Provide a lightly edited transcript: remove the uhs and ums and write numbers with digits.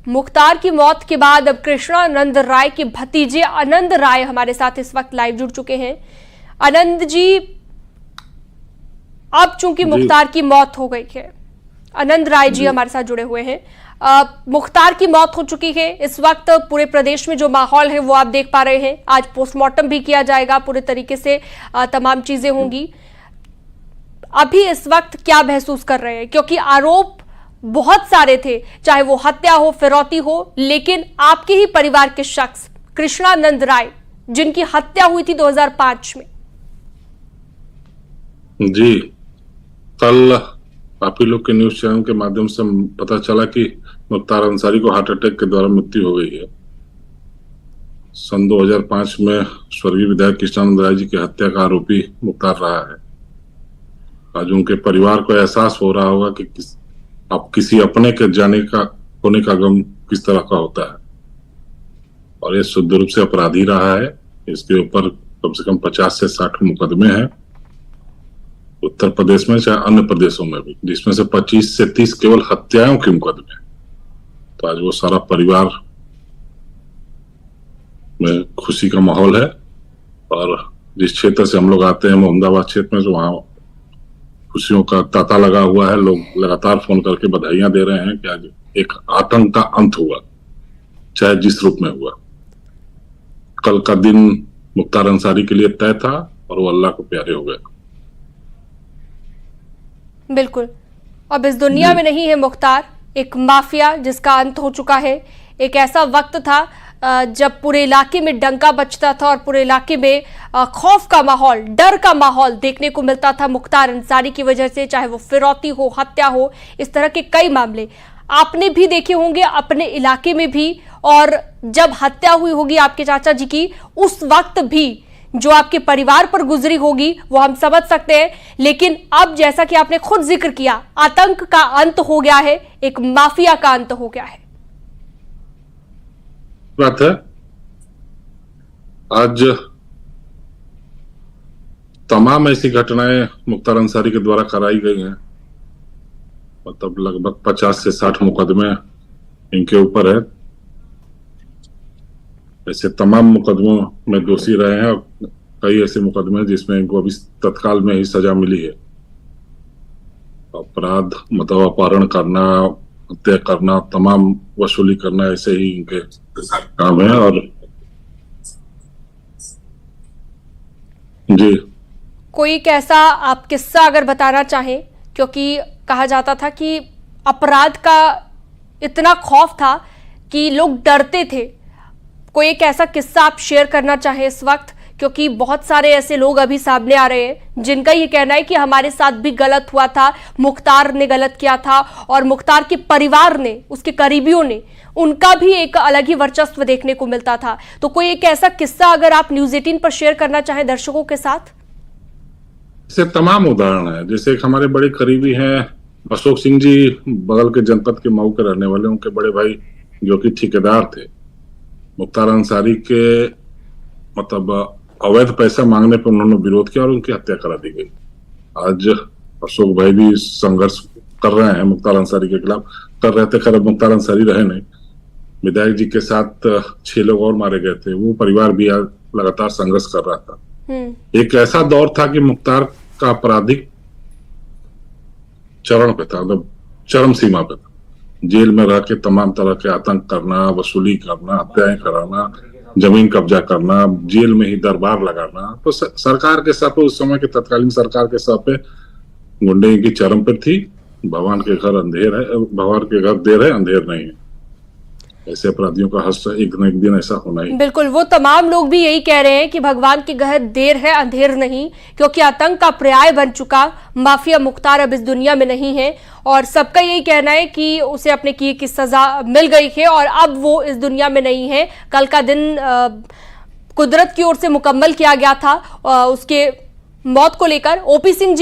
मुख्तार की मौत के बाद अब कृष्णानंद राय के भतीजे आनंद राय हमारे साथ इस वक्त लाइव जुड़ चुके हैं। आनंद जी, अब चूंकि मुख्तार की मौत हो गई है, आनंद राय जी हमारे साथ जुड़े हुए हैं। मुख्तार की मौत हो चुकी है। इस वक्त पूरे प्रदेश में जो माहौल है वो आप देख पा रहे हैं। आज पोस्टमार्टम भी किया जाएगा, पूरे तरीके से तमाम चीजें होंगी। अभी इस वक्त क्या महसूस कर रहे हैं, क्योंकि आरोप बहुत सारे थे, चाहे वो हत्या हो, फिरौती हो, लेकिन आपके ही परिवार के शख्स कृष्णानंद राय, जिनकी हत्या हुई थी 2005 में। जी, कल आप ही लोग के न्यूज चैनल के माध्यम से पता चला कि मुख्तार अंसारी को हार्ट अटैक के द्वारा मृत्यु हो गई है। सन 2005 में स्वर्गीय विधायक कृष्णानंद राय जी की हत्या का आरोपी मुख्तार रहा है। आज उनके परिवार को एहसास हो रहा होगा कि अब किसी अपने के होने का गम किस तरह का होता है, और ये शुद्ध रूप से अपराधी रहा है। इसके ऊपर कम से कम 50 से 60 मुकदमे हैं उत्तर प्रदेश में, चाहे अन्य प्रदेशों में भी, जिसमें से 25 से 30 केवल हत्याओं के मुकदमे। तो आज वो सारा परिवार में खुशी का माहौल है। और जिस क्षेत्र से हम लोग आते हैं, मोहम्मदाबाद क्षेत्र में, तो वहां खुशियों का तांता लगा हुआ है। लोग लगातार फोन करके बधाइयां दे रहे हैं कि आज एक आतंक का अंत हुआ, चाहे जिस रूप में हुआ। कल का दिन मुख्तार अंसारी के लिए तय था और वो अल्लाह को प्यारे हो गए। बिल्कुल, अब इस दुनिया में नहीं है मुख्तार, एक माफिया जिसका अंत हो चुका है। एक ऐसा वक्त था जब पूरे इलाके में डंका बजता था और पूरे इलाके में खौफ का माहौल, डर का माहौल देखने को मिलता था मुख्तार अंसारी की वजह से, चाहे वो फिरौती हो, हत्या हो, इस तरह के कई मामले आपने भी देखे होंगे अपने इलाके में भी। और जब हत्या हुई होगी आपके चाचा जी की, उस वक्त भी जो आपके परिवार पर गुजरी होगी वो हम समझ सकते हैं। लेकिन अब जैसा कि आपने खुद जिक्र किया, आतंक का अंत हो गया है, एक माफिया का अंत हो गया है। बात है, आज तमाम ऐसी घटनाएं मुख्तार अंसारी के द्वारा कराई गई हैं। मतलब लगभग 50 से 60 मुकदमे इनके ऊपर है। ऐसे तमाम मुकदमों में दोषी रहे हैं और कई ऐसे मुकदमे जिसमें इनको अभी तत्काल में ही सजा मिली है। अपराध मतलब अपहरण करना, हत्या करना, तमाम वसूली करना, ऐसे ही इनके काम है। और जी, कोई एक ऐसा आप किस्सा अगर बताना चाहें, क्योंकि कहा जाता था कि अपराध का इतना खौफ था कि लोग डरते थे। कोई एक ऐसा किस्सा आप शेयर करना चाहें इस वक्त, क्योंकि बहुत सारे ऐसे लोग अभी सामने आ रहे हैं जिनका ये कहना है कि हमारे साथ भी गलत हुआ था, मुख्तार ने गलत किया था, और मुख्तार के परिवार ने, उसके करीबियों ने, उनका भी एक अलग ही वर्चस्व देखने को मिलता था। तो कोई एक ऐसा किस्सा अगर आप न्यूज़ 18 पर शेयर करना चाहें दर्शकों के साथ। ऐसे तमाम उदाहरण है। जैसे एक हमारे बड़े करीबी हैं अशोक सिंह जी, बगल के जनपद के मऊ के रहने वाले, उनके बड़े भाई जो कि ठेकेदार थे। मुख्तार अंसारी के मतलब अवैध पैसा मांगने पर उन्होंने विरोध किया और उनकी हत्या करा दी गई। आज अशोक भाई भी संघर्ष कर रहे हैं मुख्तार अंसारी के खिलाफ, कर रहे थे। खैर मुख्तार अंसारी रहे नहीं, विधायक जी के साथ 6 लोग और मारे गए थे। वो परिवार भी लगातार संघर्ष कर रहा था। एक ऐसा दौर था कि मुख्तार का आपराधिक चरण पे था, मतलब चरम सीमा पे था। जेल में रह के तमाम तरह के आतंक करना, वसूली करना, हत्याएं कराना, जमीन कब्जा करना, जेल में ही दरबार लगाना। तो सरकार के सर पे, उस समय के तत्कालीन सरकार के सर पे गुंडे की चरम पर थी। भगवान के घर अंधेर है, भगवान के घर देर है, अंधेर नहीं है। ऐसे अपराधियों का हश्र एक न एक दिन ऐसा होना ही। बिल्कुल, वो तमाम लोग भी यही कह रहे हैं कि भगवान के घर देर है, अंधेर नहीं, क्योंकि आतंक का पर्याय बन चुका माफिया मुख्तार अब इस दुनिया में नहीं है। और सबका यही कहना है कि उसे अपने किए की सजा मिल गई है और अब वो इस दुनिया में नहीं है। कल का दिन कुदरत की ओर से मुकम्मल किया गया था उसके मौत को लेकर। ओपी सिंह जी